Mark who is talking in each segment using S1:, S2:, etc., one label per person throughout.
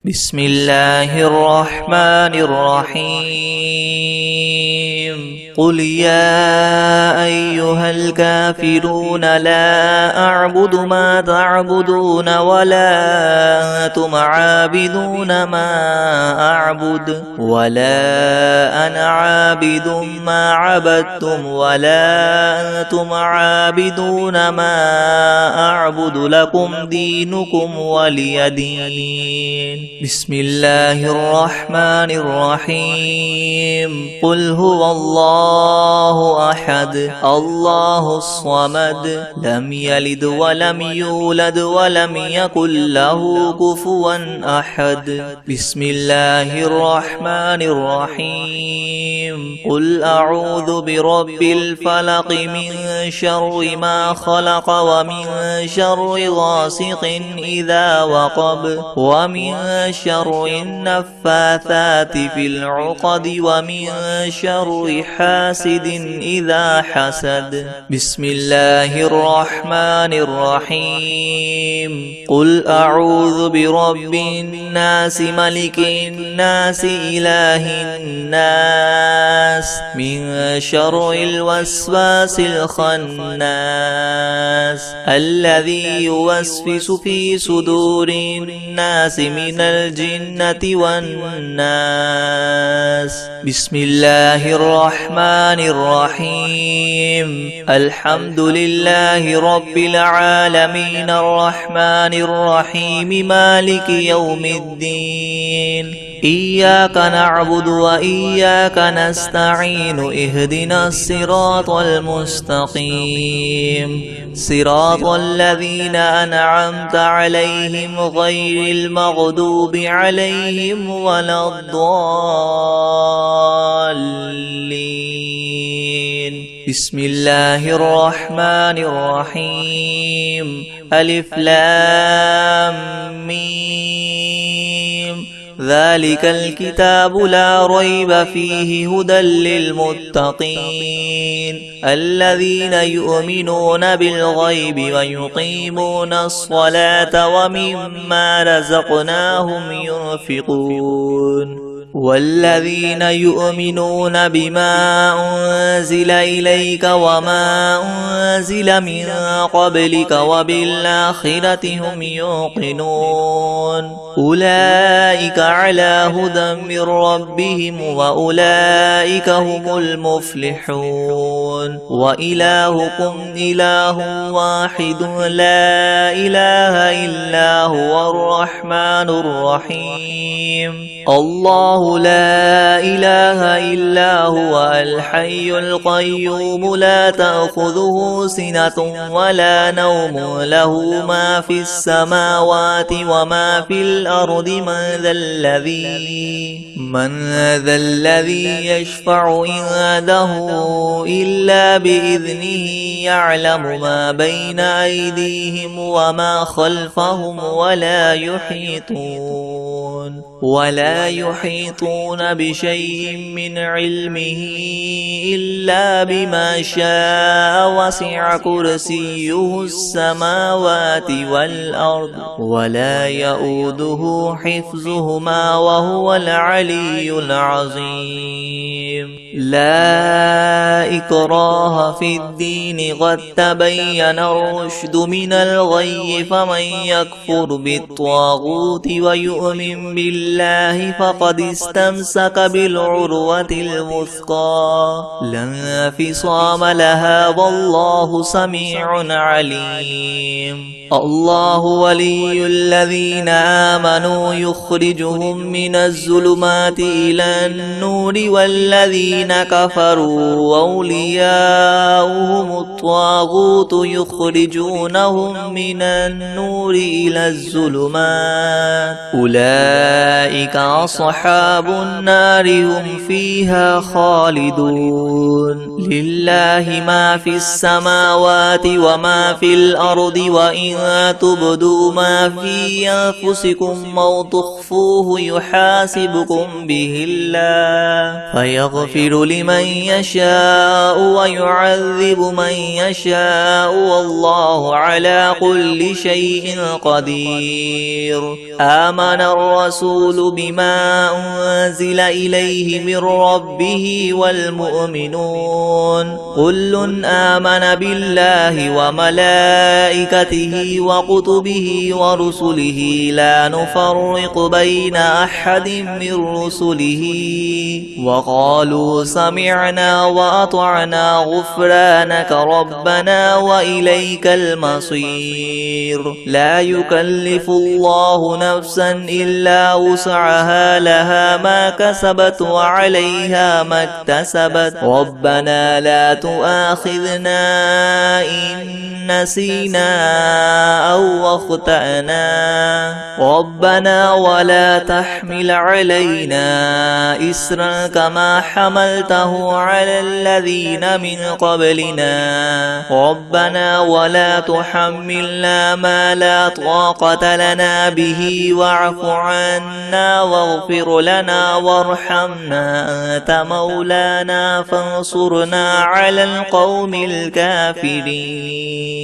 S1: بسم الله الرحمن الرحيم قل يا أيها الكافرون لا أعبد ما تعبدون ولا أنتم عابدون ما أعبد ولا أنا عابد ما عبدتم ولا أنتم عابدون ما أعبد لكم دينكم ولي دين. بسم الله الرحمن الرحيم قل هو الله أحد الله الصمد لم يلد ولم يولد ولم يكن له كفوا أحد. بسم الله الرحمن الرحيم قل أعوذ برب الفلق من شر ما خلق ومن شر غاسق إذا وقب ومن شر النفاثات في العقد ومن شر حاسد إذا حسد. بسم الله الرحمن الرحيم قل أعوذ برب الناس ملك الناس إله الناس من شر الوسواس الخناس الذي يوسوس في صدور الناس من الجنة والناس. بسم الله الرحمن الرحيم الحمد لله رب العالمين الرحمن الرحيم مالك يوم الدين إياك نعبد وإياك نستعين اهدنا الصراط المستقيم صراط الذين أنعمت عليهم غير المغضوب عليهم ولا الضالين. بسم الله الرحمن الرحيم ألف لام ميم ذلك الكتاب لا ريب فيه هدى للمتقين الذين يؤمنون بالغيب ويقيمون الصلاة ومما رزقناهم ينفقون والذين يؤمنون بما أنزل إليك وما أنزل من قبلك وبالآخرة هم يوقنون أولئك على هدى من ربهم وأولئك هم المفلحون. وإلهكم إله واحد لا إله إلا هو الرحمن الرحيم الله لا إله إلا هو الحي القيوم لا تأخذه سنة ولا نوم له ما في السماوات وما في الأرض من ذا الذي يشفع عنده إلا بإذنه يعلم ما بين أيديهم وما خلفهم ولا يحيطون بشيء من علمه إلا بما شاء وسع كرسيه السماوات والأرض ولا يؤوده حفظهما وهو العلي العظيم. لا إكراه في الدين قد تبين الرشد من الغي فمن يكفر بالطاغوت ويؤمن بالله فقد استمسك بالعروة الوثقى لا انفصام لها والله سميع عليم. الله ولي الذين آمنوا يخرجهم من الظلمات إلى النور والذين كفروا أولياؤهم الطاغوت يخرجونهم من النور إلى الظلمات أولئك أصحاب النار هم فيها خالدون. لله ما في السماوات وما في الأرض وإن تبدوا ما في أنفسكم أو تخفوه يحاسبكم به الله فيغفر لمن يشاء ويعذب من يشاء والله على كل شيء قدير. آمن الرسول بما أنزل إليه من ربه والمؤمنون كل آمن بالله وملائكته وكتبه ورسله لا نفرق بين أحد من رسله وقالوا سمعنا وأطعنا غفرانك ربنا وإليك المصير. لا يكلف الله نفسا إلا وسعها لها ما كسبت وعليها ما اكتسبت ربنا لا تؤاخذنا إن نسينا أو أخطأنا ربنا ولا تحمل علينا إسرا كما حملته على الذين من قبلنا ربنا ولا تحملنا ما لا طاقة لنا به واعف عنا واغفر لنا وارحمنا أنت مولانا فانصرنا على القوم الكافرين.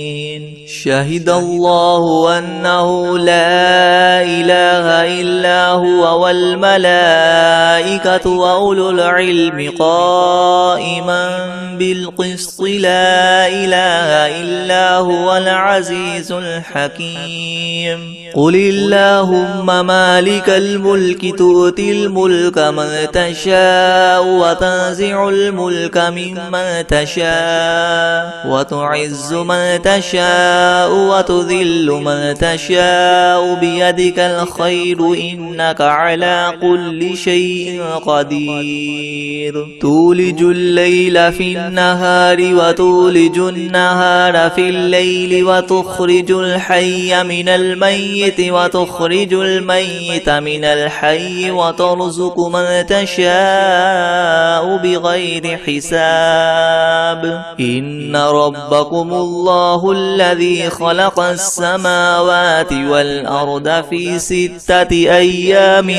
S1: شهد الله أنه لا إله إلا هو والملائكة وأولو العلم قائما بالقسط لا إله إلا هو العزيز الحكيم. قل اللهم مالك الملك تؤتي الملك من تشاء وتنزع الملك ممن تشاء وتعز من تشاء وتذل من تشاء بيدك الخير إنك على كل شيء قدير. تولج الليل في النهار وتولج النهار في الليل وتخرج الحي من الميت وتخرج الميت من الحي وترزق من تشاء بغير حساب. إن ربكم الله الذي خلق السماوات والأرض في 6 أيام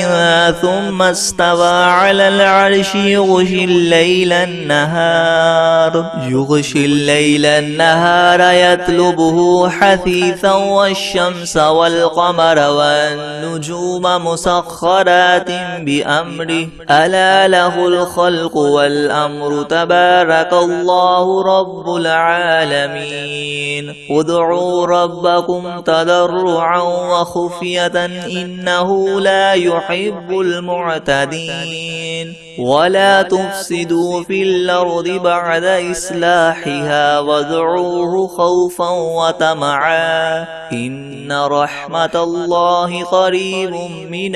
S1: ثم استوى على العرش يغشي الليل النهار يطلبه حثيثا والشمس والقمر والنجوم مسخرات بأمره ألا له الخلق والأمر تبارك الله رب العالمين. ادعوا ربكم تضرعا وخفية إنه لا يحب المعتدين. ولا تفسدوا في الأرض بعد إصلاحها وادعوه خوفا وطمعا إن رحمة الله قريب من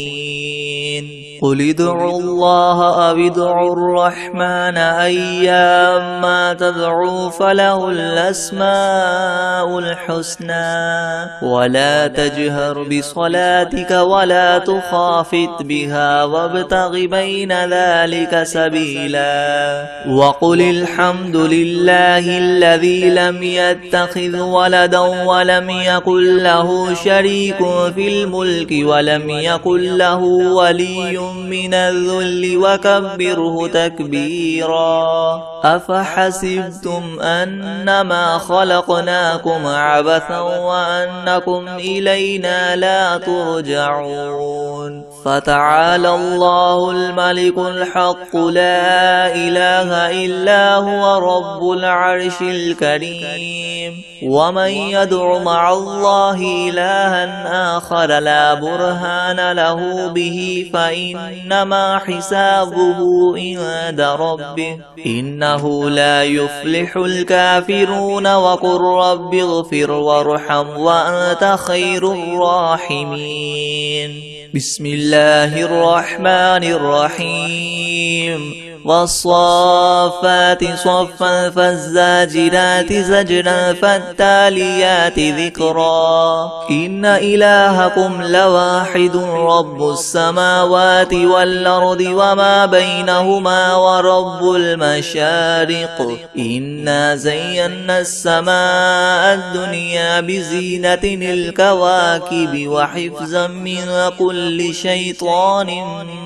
S1: المحسنين. قل ادعوا الله أو ادعوا الرحمن أيما تدعوا فله الأسماء الحسنى ولا تجهر بصلاتك ولا تخافت بها وابتغ بين ذلك سبيلا. وقل الحمد لله الذي لم يتخذ ولدا ولم يكن له شريك في الملك ولم يكن له ولي من الذل وكبره تكبيرا. أفحسبتم أنما خلقناكم عبثا وأنكم إلينا لا ترجعون. فتعالى الله الملك الحق لا إله إلا هو رب العرش الكريم. ومن يدع مع الله إلها آخر لا برهان له به فإنما حسابه عند ربه إنه لا يفلح الكافرون. وقل رب اغفر وارحم وأنت خير الراحمين. بسم الله الرحمن الرحيم. والصافات صفا فالزاجرات زجرا فالتاليات ذكرا إن إلهكم لواحد رب السماوات والأرض وما بينهما ورب المشارق إنا زينا السماء الدنيا بزينة الكواكب وحفظا من كل شيطان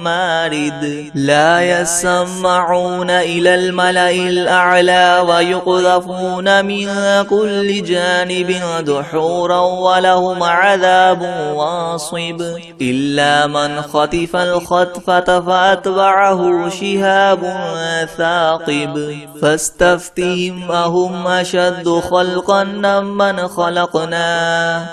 S1: مارد لا يسمعون إلى الملأ الأعلى ويقذفون من كل جانب دحورا ولهم عذاب واصب إلا من خطف الخطفة فأتبعه شهاب ثاقب فاستفتهم أهم أشد خلقا من خلقنا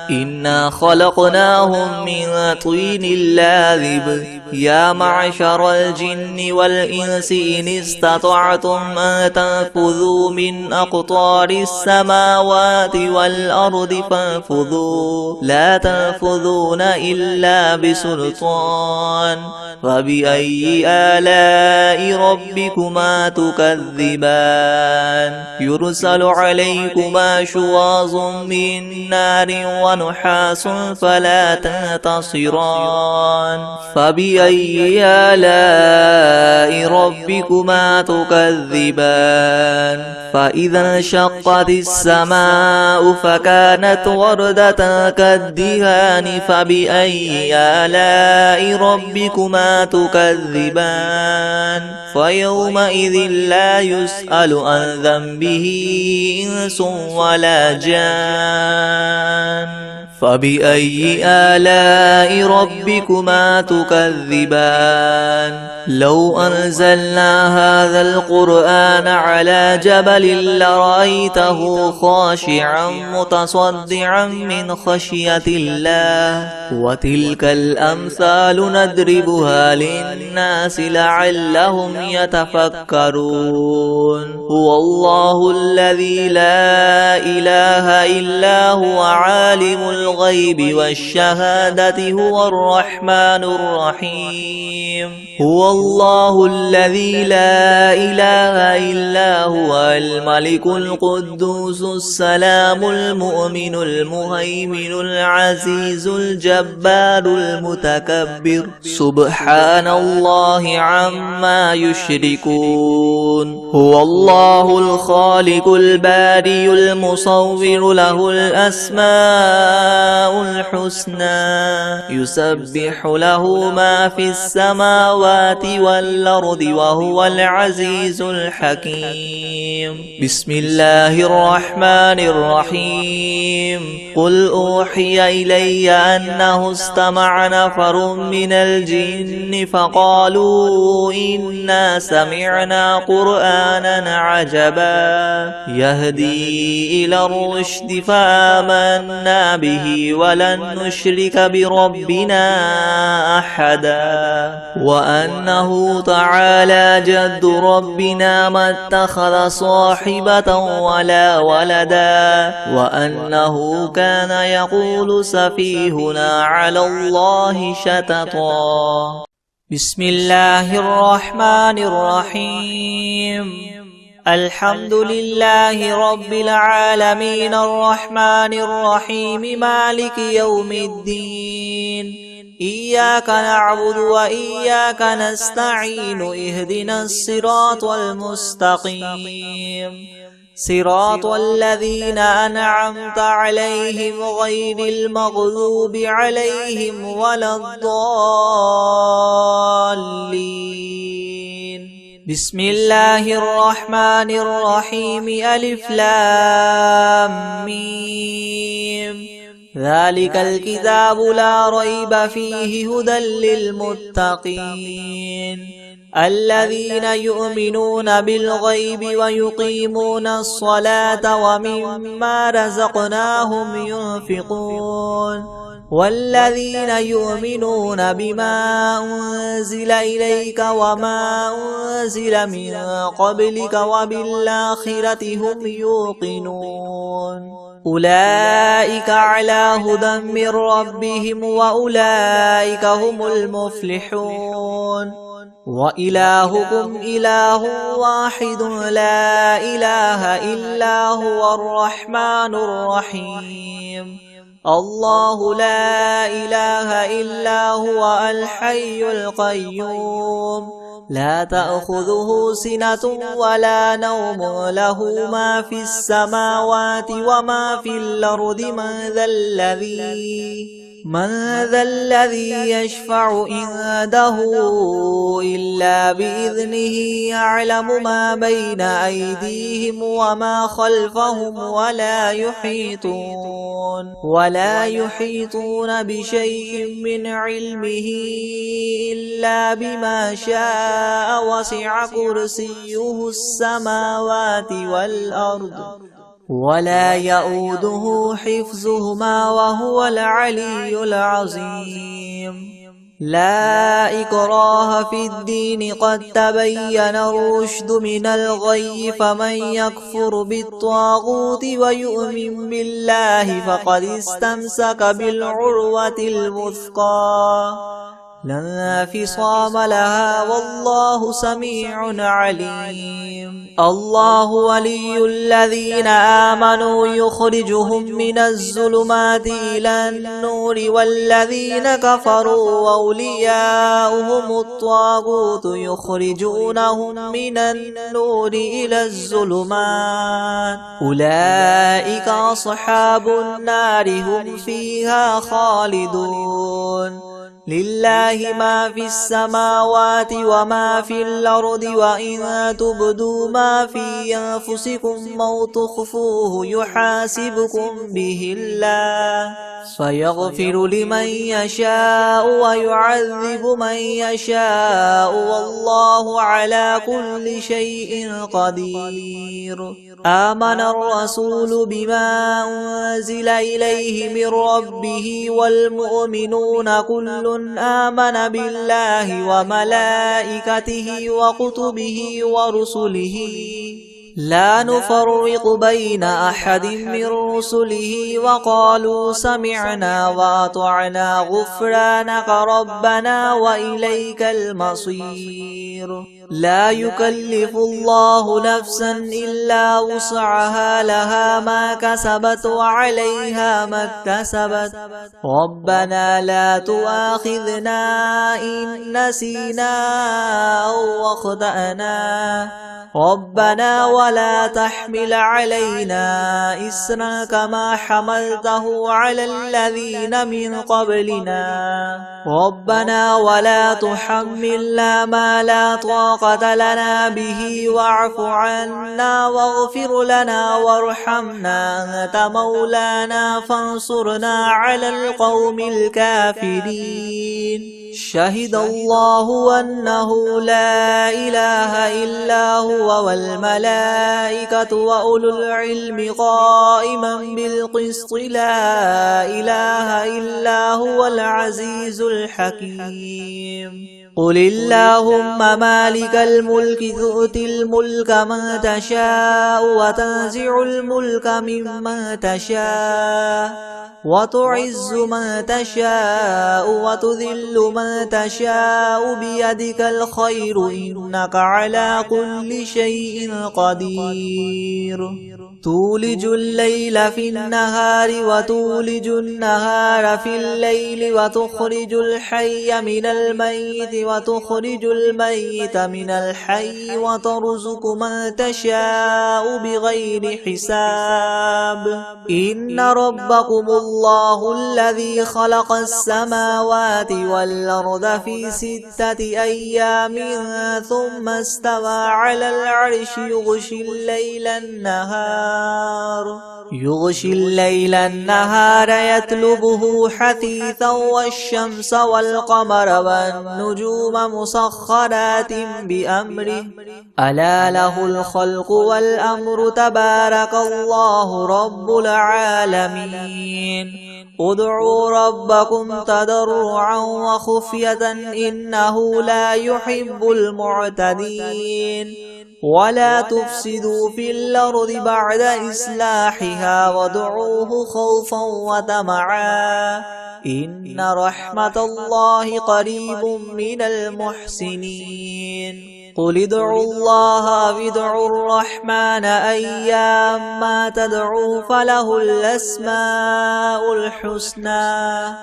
S1: إنا خلقناهم من طين لاذب يا معشر الجن والإنس إن استطعتم أن تنفذوا من أقطار السماوات والأرض فانفذوا لا تنفذون إلا بسلطان فبأي آلاء ربكما تكذبان يرسل عليكما شواظ من نار ونحاس فلا تنتصران فبأي آلاء ربكما تكذبان فإذا انشقت السماء فكانت وردة كالدهان فبأي آلاء ربكما تكذبان فيومئذ لا يسأل عن ذنبه إنس ولا جان فبأي آلاء ربكما تكذبان لو أنزلنا هذا القرآن على جبل لرأيته خاشعا متصدعا من خشية الله وتلك الأمثال ندربها للناس لعلهم يتفكرون هو الله الذي لا إله إلا هو عالم الغيب والشهادة هو الرحمن الرحيم هو الله الذي لا إله إلا هو الملك القدوس السلام المؤمن المهيمن العزيز الجبار المتكبر سبحان الله عما يشركون هو الله الخالق الباري المصور له الأسماء الحسنى يسبح له ما في السماوات والأرض وهو العزيز الحكيم بسم الله الرحمن الرحيم قل أوحي إلي أنه استمع نفر من الجن فقالوا إنا سمعنا قرآنا عجبا يهدي إلى الرشد فآمنا به ولن نشرك بربنا أحدا وأنه تعالى جد ربنا ما اتخذ صاحبة ولا ولدا وأنه كان يقول سفيهنا على الله شططا بسم الله الرحمن الرحيم الحمد لله رب العالمين الرحمن الرحيم مالك يوم الدين إياك نعبد وإياك نستعين اهدنا الصراط المستقيم صراط الذين أنعمت عليهم غير المغضوب عليهم ولا الضالين بسم الله الرحمن الرحيم ألف لام ميم ذلك الكتاب لا ريب فيه هدى للمتقين الذين يؤمنون بالغيب ويقيمون الصلاة ومما رزقناهم ينفقون والذين يؤمنون بما أنزل إليك وما أنزل من قبلك وبالآخرة هم يوقنون أولئك على هدى من ربهم وأولئك هم المفلحون وإلهكم إله واحد لا إله إلا هو الرحمن الرحيم الله لا إله إلا هو الحي القيوم لا تأخذه سنة ولا نوم له ما في السماوات وما في الأرض من ذا الذي يشفع عنده إلا بإذنه يعلم ما بين أيديهم وما خلفهم ولا يحيطون بشيء من علمه إلا بما شاء وسع كرسيه السماوات والأرض ولا يؤوده حفظهما وهو العلي العظيم لا إكراه في الدين قد تبين الرشد من الغي فمن يكفر بالطاغوت ويؤمن بالله فقد استمسك بالعروة الوثقى لا انفصام لها والله سميع عليم الله ولي الذين آمنوا يخرجهم من الظلمات إلى النور والذين كفروا أولياؤهم الطاغوت يخرجونهم من النور إلى الظلمات أولئك أصحاب النار هم فيها خالدون لله ما في السماوات وما في الأرض وإن تبدوا ما في أنفسكم أو تخفوه يحاسبكم به الله فيغفر لمن يشاء ويعذب من يشاء والله على كل شيء قدير آمن الرسول بما أنزل إليه من ربه والمؤمنون كل آمن بالله وملائكته وكتبه ورسله لا نفرق بين أحد من رسله وقالوا سمعنا وأطعنا غفرانك ربنا وإليك المصير لا يكلف الله نفسا إلا وسعها لها ما كسبت وعليها ما اكتسبت ربنا لا تؤاخذنا إن نسينا أو أخطأنا ربنا ولا تحمل علينا إسرا كما حملته على الذين من قبلنا ربنا ولا تحملنا ما لا طاقة لنا به واعف عنا واغفر لنا وارحمنا أنت مولانا فانصرنا على القوم الكافرين شهد الله أنه لا إله إلا هو والملائكة وأولو العلم قائما بالقسط لا إله إلا هو العزيز الحكيم قل اللهم مالك الملك تؤتي الملك من تشاء وتنزع الملك ممن تشاء وتعز من تشاء وتذل من تشاء بيدك الخير إنك على كل شيء قدير تولج الليل في النهار وتولج النهار في الليل وتخرج الحي من الميت وتخرج الميت من الحي وترزق من تشاء بغير حساب إن ربكم الله الذي خلق السماوات والأرض في 6 أيام ثم استوى على العرش يغشي الليل النهار يطلبه حثيثا والشمس والقمر والنجوم مسخرات بأمره ألا له الخلق والأمر تبارك الله رب العالمين ادعوا ربكم تضرعا وخفية إنه لا يحب المعتدين ولا تفسدوا في الأرض بعد إصلاحها وادعوه خوفا وطمعا إن رحمة الله قريب من المحسنين قل ادعوا الله أو ادعوا الرحمن أيما تدعوا فله الأسماء الحسنى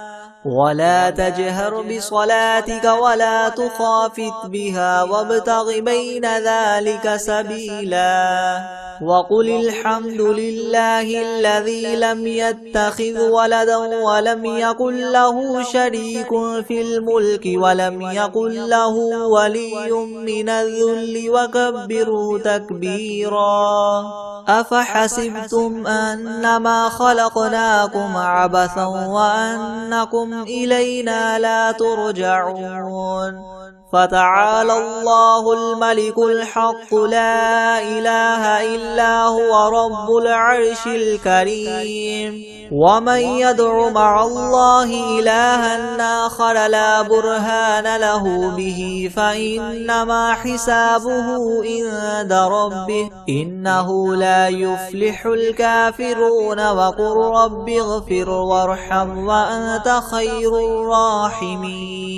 S1: ولا تجهر بصلاتك ولا تخافت بها وابتغ بين ذلك سبيلا وقل الحمد لله الذي لم يتخذ ولدا ولم يكن له شريك في الملك ولم يكن له ولي من الذل وكبره تكبيرا أفحسبتم أنما خلقناكم عبثا وأنكم إلينا لا ترجعون فتعالى الله الملك الحق لا إله إلا هو رب العرش الكريم ومن يدع مع الله إلها آخر لا برهان له به فإنما حسابه عند ربه إنه لا يفلح الكافرون وقل رب اغفر وارحم وأنت خير الراحمين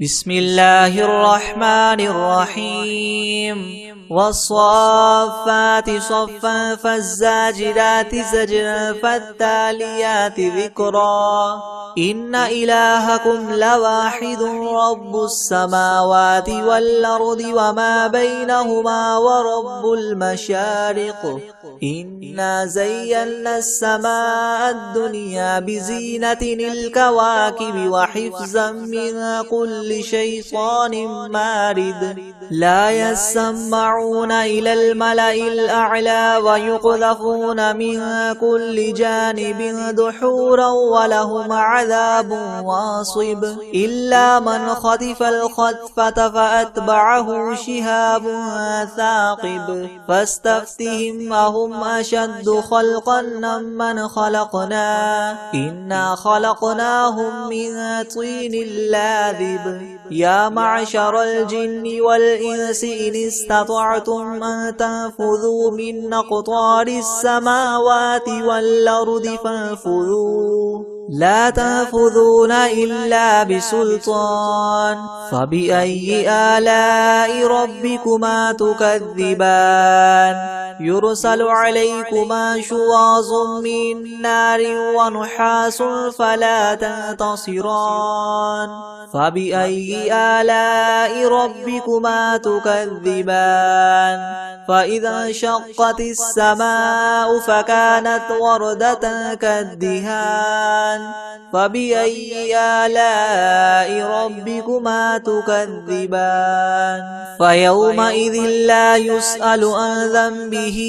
S1: بسم الله الرحمن الرحيم والصافات صفا فالزاجرات زجرا فالتاليات ذكرا إن إلهكم لواحد رب السماوات والأرض وما بينهما ورب المشارق إنا زينا السماء الدنيا بزينة الكواكب وحفظا من كل شيطان مارد لا يسمعون إلى الملأ الأعلى ويقذفون من كل جانب دحورا ولهم عذاب واصب إلا من خطف الخطفة فأتبعه شهاب ثاقب فاستفتهم أهم أشد خلقا من خلقنا إنا خلقناهم من طين لاذب يا معشر الجن والإنس إن استطعتم أن تنفذوا من أقطار السماوات والأرض فانفذوا لا تنفذون إلا بسلطان فبأي آلاء ربكما تكذبان يرسل عليكما شواظ من نار ونحاس فلا تنتصران فبأي آلاء ربكما تكذبان فإذا انشقت السماء فكانت وردة كالدهان فبأي آلاء ربكما تكذبان فيومئذ لا يسأل عن ذنبه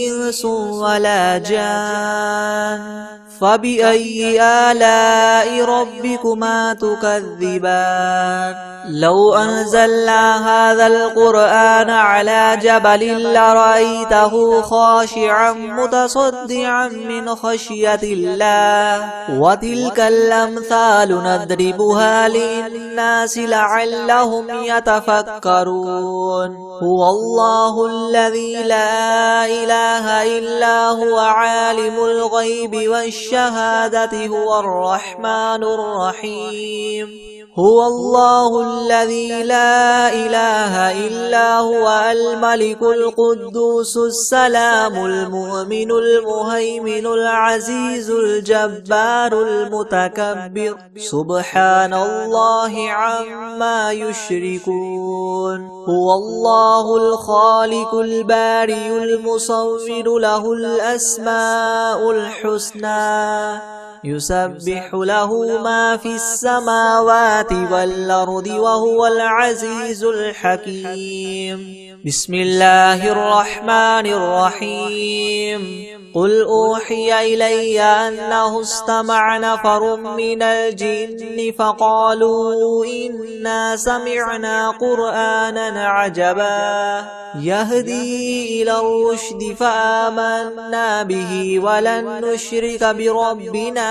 S1: إنس ولا جان فبأي آلاء ربكما تكذبان لو أنزلنا هذا القرآن على جبل لرأيته خاشعا متصدعا من خشية الله وتلك الأمثال نضربها للناس لعلهم يتفكرون هو الله الذي لا إله إلا هو عالم الغيب والشهادة هو الرحمن الرحيم هو الله الذي لا إله إلا هو الملك القدوس السلام المؤمن المهيمن العزيز الجبار المتكبر سبحان الله عما يشركون هو الله الخالق البارئ المصور له الأسماء الحسنى يسبح له ما في السماوات والأرض وهو العزيز الحكيم بسم الله الرحمن الرحيم قل أوحي إلي أنه استمع نفر من الجن فقالوا إنا سمعنا قرآنا عجبا يهدي إلى الرشد فآمنا به ولن نشرك بربنا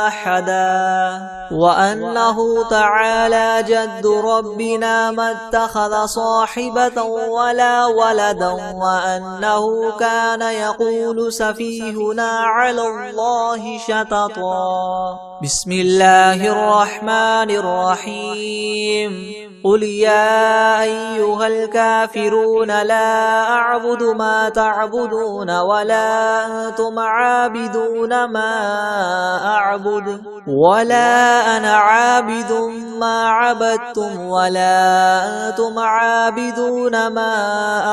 S1: أحدا
S2: وأنه تعالى جد ربنا ما اتخذ صاحبة ولا ولدا وأنه كان يقول سفيهنا على الله شططا. بسم الله الرحمن الرحيم. قل يا أيها الكافرون لا أعبد ما تعبدون ولا أنتم عابدون ما أعبد ولا أنا عابد ما عبدتم ولا أنتم عابدون ما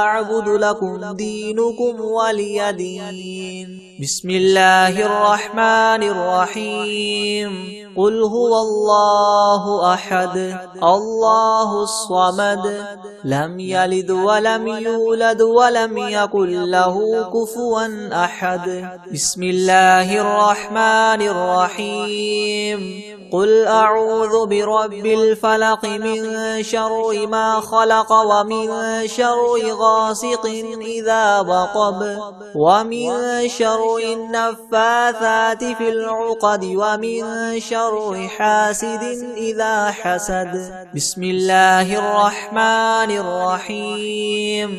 S2: أعبد لكم دينكم ولي دين. بسم الله الرحمن الرحيم. قل هو الله أحد الله الصمد لم يلد ولم يولد ولم يكن له كفوا أحد. بسم الله الرحمن الرحيم. قل أعوذ برب الفلق من شر ما خلق ومن شر غاسق إذا وقب ومن شر النفاثات في العقد ومن شر حاسد إذا حسد. بسم الله الرحمن الرحيم.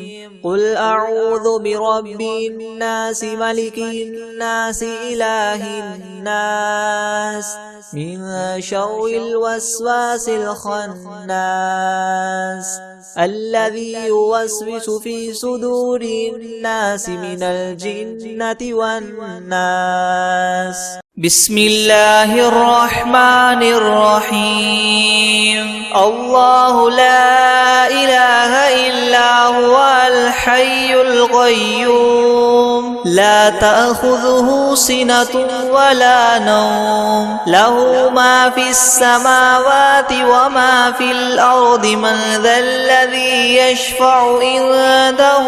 S2: قل أعوذ برب الناس ملك الناس إله الناس من شر الوسواس الخناس الذي يوسوس في صدور الناس من الجنة والناس. بسم الله الرحمن الرحيم. الله لا إله إلا هو الحي القيوم لا تأخذه سنة ولا نوم له ما في السماوات وما في الأرض من ذا الذي يشفع عنده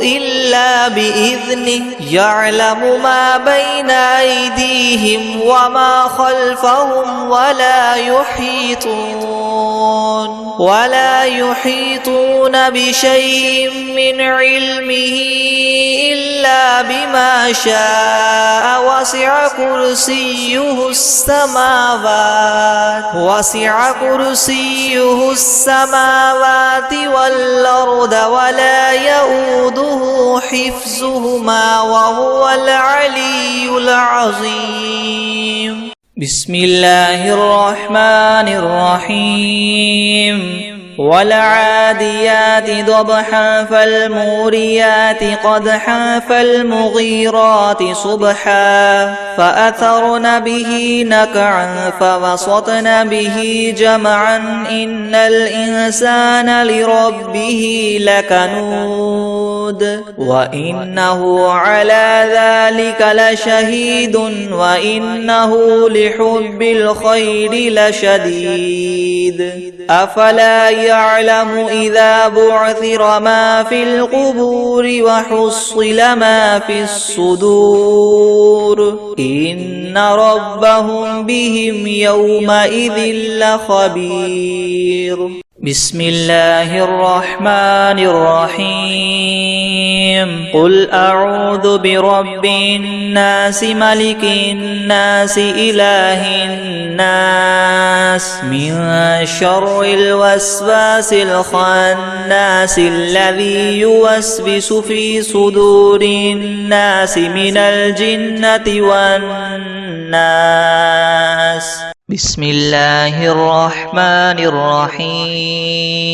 S2: إلا بإذنه يعلم ما بين أيديهم وما خلفهم ولا يحيطون بشيء من علمه إلا بما شاء وسع كرسيه السماوات والأرض ولا يؤوده حفظهما وهو العلي العظيم. بسم الله الرحمن الرحيم. والعاديات ضبحا فالموريات قدحا فالمغيرات صبحا فأثرن به نقعا فوسطن به جمعا إن الإنسان لربه لكنود وإنه على ذلك لشهيد وإنه لحب الخير لشديد. أفلا يعلم إذا بعثر ما في القبور وحصل ما في الصدور إن ربهم بهم يومئذ لخبير. بسم الله الرحمن الرحيم. قل أعوذ برب الناس ملك الناس إله الناس من شر الوسواس الخناس الذي يوسوس في صدور الناس من الجنة والناس. بسم الله الرحمن الرحيم.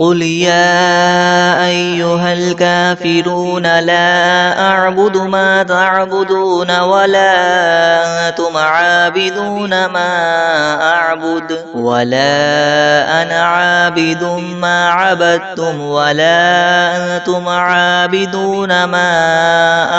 S2: قل يا أيها الكافرون لا أعبد ما تعبدون ولا أنتم عابدون ما أعبد ولا أنا عابد ما عبدتم ولا أنتم عابدون ما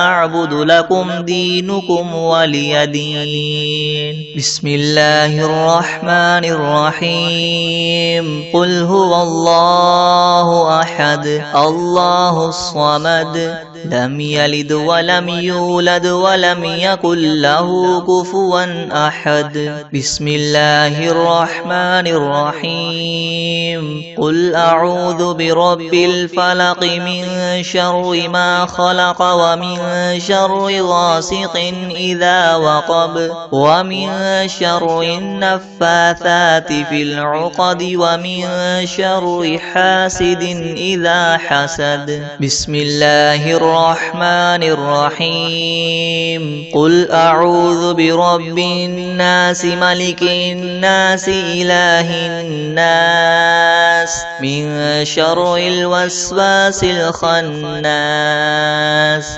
S2: أعبد لكم دينكم ولي دين. بسم الله الرحمن الرحيم. قل هو الله أحد الله الصمد لم يلد ولم يولد ولم يكن له كفوا أحد. بسم الله الرحمن الرحيم. قل أعوذ برب الفلق من شر ما خلق ومن شر غاسق إذا وقب ومن شر النفاثات في العقد ومن شر حاسد إذا حسد. بسم الله الرحمن الرحيم. قل أعوذ برب الناس ملك الناس إله الناس من شر الوسواس الخناس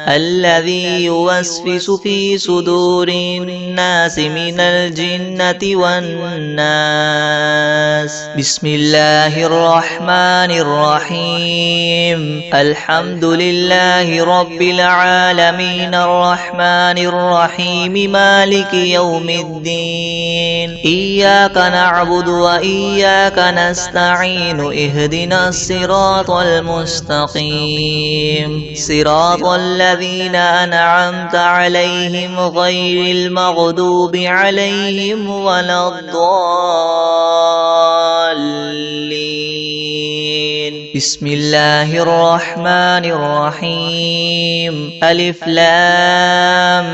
S2: الذي يوسوس في صدور الناس من الجنة والناس. بسم الله الرحمن الرحيم. الحمد لله رب العالمين الرحمن الرحيم مالك يوم الدين. إياك نعبد وإياك نستعين. اهدنا الصراط المستقيم صراط الذين أنعمت عليهم غير المغضوب عليهم ولا الضالين. بسم الله الرحمن الرحيم. ألف لام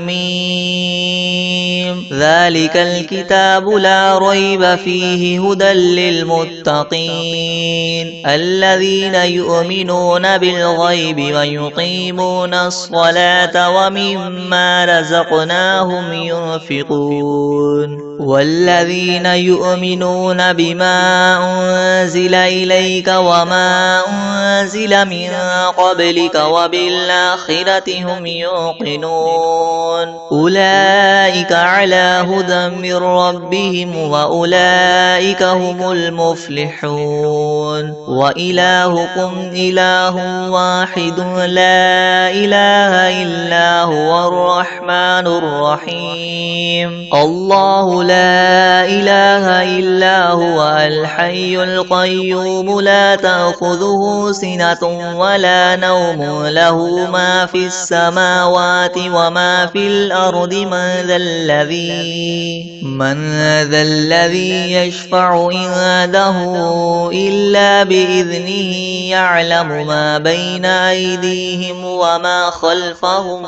S2: ميم. ذلك الكتاب لا ريب فيه هدى للمتقين الذين يؤمنون بالغيب ويقيمون الصلاة ومما رزقناهم ينفقون والذين يؤمنون بما أنزل إليك وما أنزل من قبلك وبالآخرة هم يوقنون أولئك على هدى من ربهم وأولئك هم المفلحون. وإلهكم إله واحد لا إله إلا هو الرحمن الرحيم. الله لا إله إلا هو الحي القيوم لا تأخذه سنة ولا نوم له ما في السماوات وما في الأرض. من ذا الذي يشفع عنده إلا بإذنه يعلم ما بين أيديهم وما خلفهم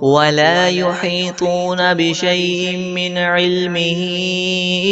S2: ولا يحيطون بشيء من علمه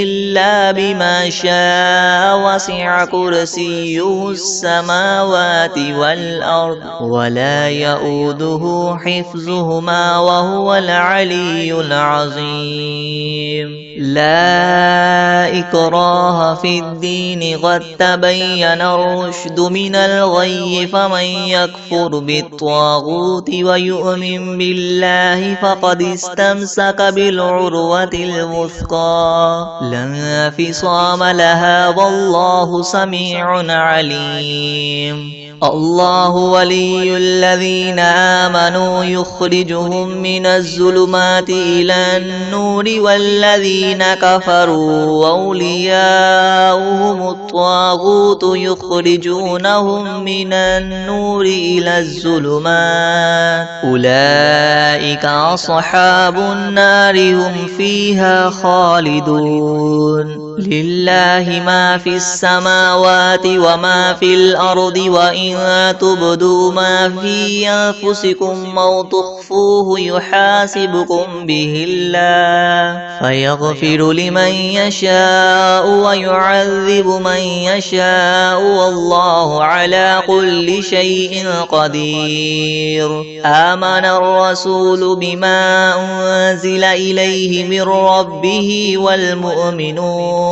S2: إلا بما شاء. وسع كرسيه السماوات والأرض ولا يؤوده حفظهما وهو العلي العظيم. لا إكراه في الدين قد تبين الرشد من الغي فمن يكفر بالطاغوت ويؤمن بالله فقد استمسك بالعروة الوثقى لا انفصام لها والله سميع عليم. الله ولي الذين آمنوا يخرجهم من الظلمات إلى النور والذين كفروا أولياؤهم الطاغوت يخرجونهم من النور إلى الظلمات أولئك أصحاب النار هم فيها خالدون. لله ما في السماوات وما في الأرض وإن تبدوا ما في أنفسكم أو تخفوه يحاسبكم به الله فيغفر لمن يشاء ويعذب من يشاء والله على كل شيء قدير. آمن الرسول بما أنزل إليه من ربه والمؤمنون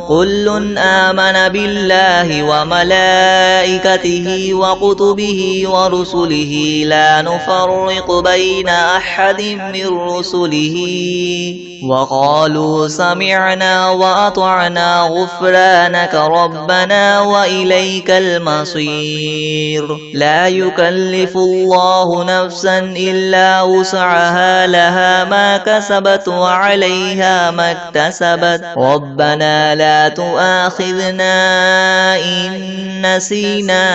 S2: كل آمن بالله وملائكته وكتبه ورسله لا نفرق بين أحد من رسله وقالوا سمعنا وأطعنا غفرانك ربنا وإليك المصير لا يكلف الله نفسا إلا وسعها لها ما كسبت وعليها ما اكتسبت ربنا لا تؤاخذنا إن نسينا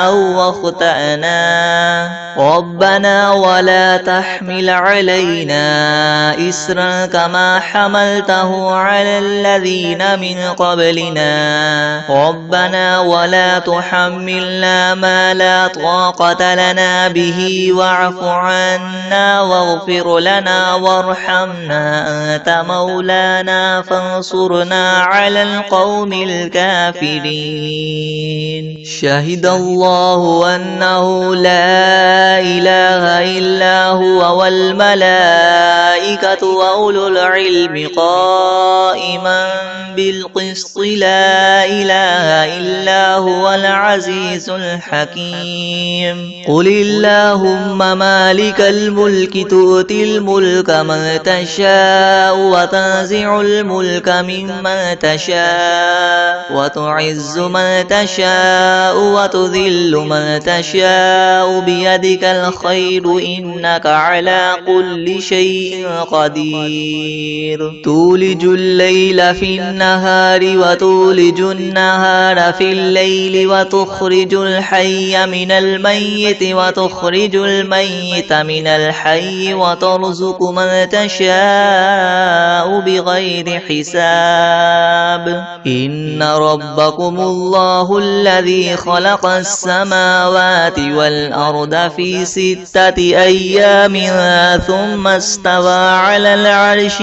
S2: أو أخطأنا ربنا ولا تحمل علينا إسرا كما حملته على الذين من قبلنا ربنا ولا تحملنا ما لا طاقة لنا به واعف عنا واغفر لنا وارحمنا أنت مولانا فانصرنا على القوم الكافرين شهد الله أنه لا إله إلا هو والملائكة وأولو العلم قائما بالقسط لا إله إلا هو العزيز الحكيم قل اللهم مالك الملك تؤتي الملك من تشاء وتنزع الملك ممن تشاء وتعز من تشاء وتذل من تشاء بيدك الخير إنك على كل شيء قدير تولج الليل في النهار وتولج النهار في الليل وتخرج الحي من الميت وتخرج الميت من الحي وترزق من تشاء بغير حساب إن ربكم الله الذي خلق السماوات والأرض في 6 أيام ثم استوى على العرش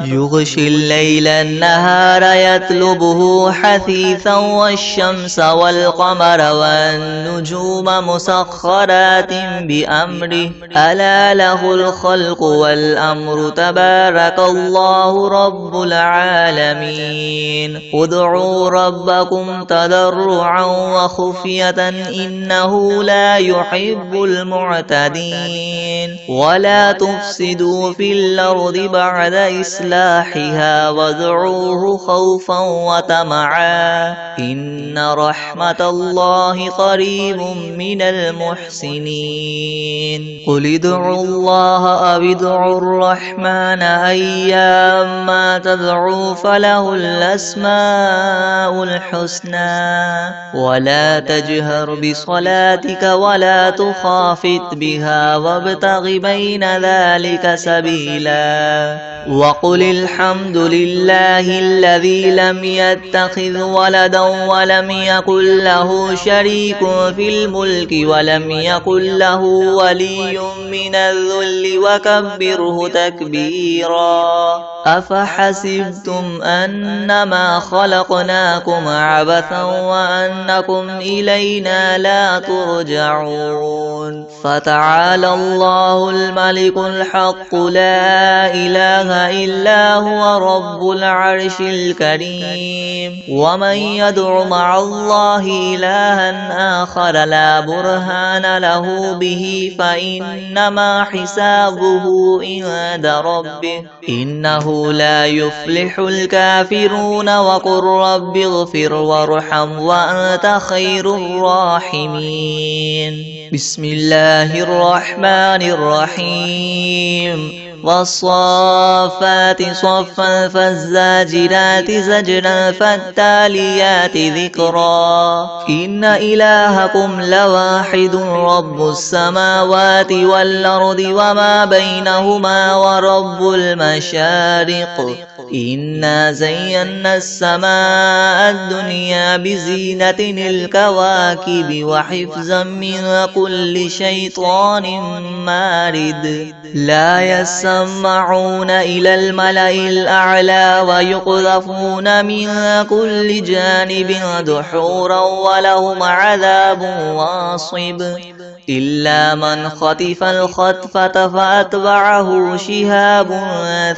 S2: يغشي الليل النهار يطلبه حثيثا والشمس والقمر والنجوم مسخرات بأمره ألا له الخلق والأمر تبارك الله رب العالمين ادعوا ربكم تضرعا وخفية إنه لا يحب المعتدين ولا تفسدوا في الأرض بعد إصلاحها وادعوه خوفا وطمعا إن رحمة الله قريب من المحسنين قل ادعوا الله أو ادعوا الرحمن أيما تدعوا فله الأسماء الحسنى ولا تجهر بصلاتك ولا تخافت بها وابتغ بين ذلك سبيلا وقل الحمد لله الذي لم يتخذ ولدا ولم يكن له شريك في الملك ولم يكن له ولي من الذل وكبره تكبيرا أفحسبتم أنما خلقناكم عبثا وأنكم إلينا لا ترجعون فتعالى الله الملك الحق لا إله إلا هو رب العرش الكريم ومن يدع مع الله إلها آخر لا برهان له به فإنما حسابه عند ربه إنه لا يفلح الكافرون وقل رب اغفر وارحم وأنت خير الراحمين بسم الله الرحمن الرحيم والصافات صفا فالزاجرات زجرا فالتاليات ذكرا إن إلهكم لواحد رب السماوات والأرض وما بينهما ورب المشارق إنا زينا السماء الدنيا بزينة الكواكب وحفظا من كل شيطان مارد لا يسمعون إلى الملأ الأعلى ويقذفون من كل جانب دحورا ولهم عذاب واصب إلا من خطف الخطفة فأتبعه شهاب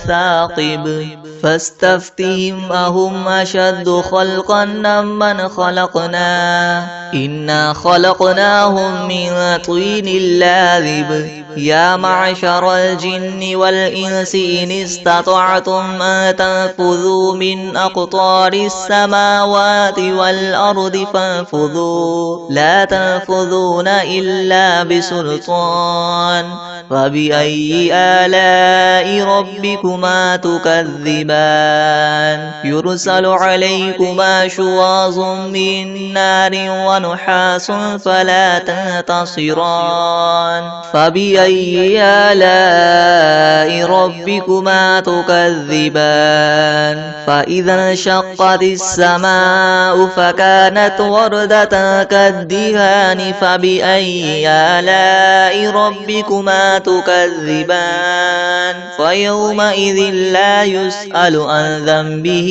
S2: ثاقب فاستفتهم أهم أشد خلقا أم من خلقنا إنا خلقناهم من طين لاذب يا معشر الجن والإنس إن استطعتم أن تنفذوا من أقطار السماوات والأرض فانفذوا لا تنفذون إلا بسلطان فبأي آلاء ربكما تكذبان يرسل عليكما شواظ من نار ونحاس فلا تنتصران فبأي آلاء ربكما تكذبان فإذا انشقت السماء فكانت وردة كالدهان فبأي آلاء ربكما تكذبان فيومئذ لا يسأل عن ذنبه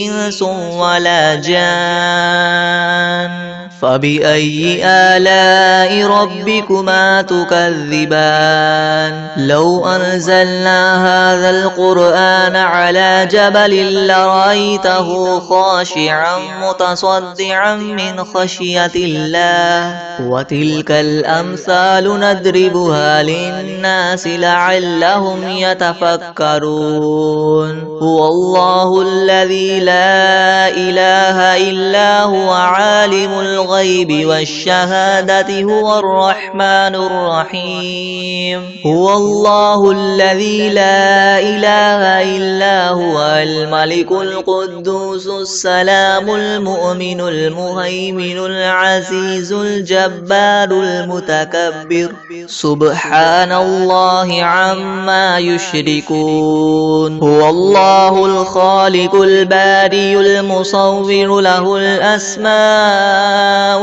S2: إنس ولا جان فبأي آلاء ربكما تكذبان لو أنزلنا هذا القرآن على جبل لرأيته خاشعا متصدعا من خشية الله وتلك الأمثال نضربها للناس لعلهم يتفكرون هو الله الذي لا إله إلا هو عالم الغيب والشهادة هو الرحمن الرحيم هو الله الذي لا إله إلا هو الملك القدوس السلام المؤمن المهيمن العزيز الجبار المتكبر سبحان الله عما يشركون هو الله الخالق الباري المصور له الأسماء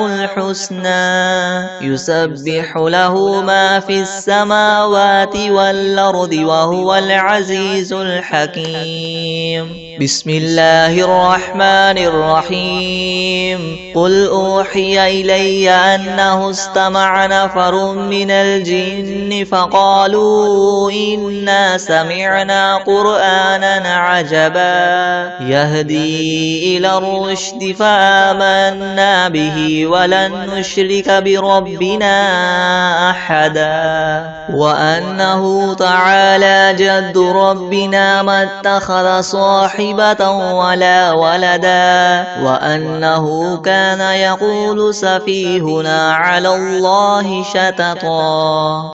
S2: الحسنى يسبح له ما في السماوات والأرض وهو العزيز الحكيم بسم الله الرحمن الرحيم قل أوحي إلي أنه استمع نفر من الجن فقالوا إنا سمعنا قرآنا عجبا يهدي إلى الرشد فآمنا به ولن نشرك بربنا أحدا وأنه تعالى جد ربنا ما اتخذ صاحبة ولا ولدا وأنه كان يقول سفيهنا على الله شططا